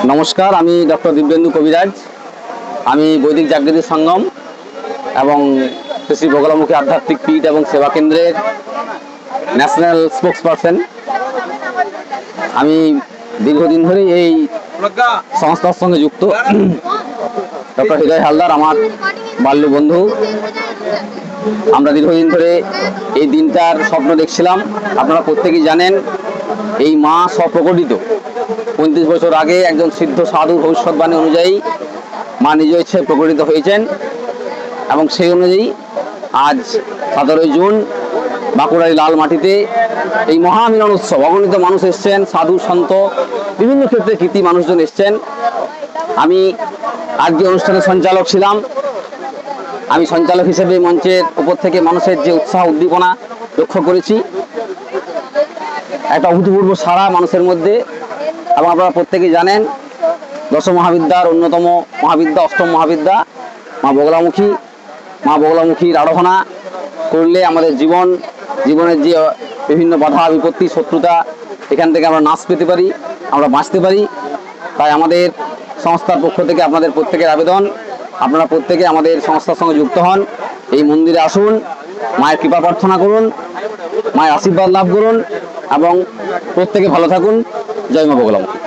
नमस्कार, আমি ডক্টর দিব্যেন্দু কবিরাজ। আমি বৈদিক জাগৃতি সঙ্গম এবং শ্রী বগলামুখী আধ্যাত্মিক পীঠ এবং সেবা কেন্দ্রের ন্যাশনাল স্পোক্সপারসন। আমি দীর্ঘদিন ধরে এই সংস্থার সঙ্গে যুক্ত। ডক্টর হৃদয় হালদার আমার বাল্য বন্ধু। আমরা দীর্ঘদিন ধরে এই দিনটার স্বপ্ন দেখছিলাম। আপনারা প্রত্যেকেই জানেন এই মা স্বপ্রকটিত 35 বছর আগে একজন সিদ্ধ সাধু ভবিষ্যৎবাণী অনুযায়ী মা নিজ ইচ্ছে প্রকটিত হয়েছেন এবং সেই অনুযায়ী আজ 17 জুন বাঁকুড়ার লাল মাটিতে এই মহামিলন উৎসব। অগণিত মানুষ এসছেন, সাধু সন্ত বিভিন্ন ক্ষেত্রে কৃতি মানুষজন এসছেন। আমি আজকে অনুষ্ঠানের সঞ্চালক ছিলাম। আমি সঞ্চালক হিসেবে মঞ্চের উপর থেকে মানুষের যে উৎসাহ উদ্দীপনা লক্ষ্য করেছি, একটা অভূতপূর্ব সাড়া মানুষের মধ্যে। এবং আপনারা প্রত্যেকেই জানেন দশ মহাবিদ্যার অন্যতম মহাবিদ্যা, অষ্টম মহাবিদ্যা মা বগলামুখীর আরাধনা করলে আমাদের জীবনের যে বিভিন্ন বাধা বিপত্তি শত্রুতা এখান থেকে আমরা নাশ পেতে পারি, আমরা বাঁচতে পারি। তাই আমাদের সংস্থার পক্ষ থেকে আপনাদের প্রত্যেকের আবেদন, আপনারা প্রত্যেকে আমাদের সংস্থার সঙ্গে যুক্ত হন, এই মন্দিরে আসুন, মায়ের কৃপা প্রার্থনা করুন, মায়ের আশীর্বাদ লাভ করুন এবং প্রত্যেকে ভালো থাকুন। জয় মা বগলামুখী।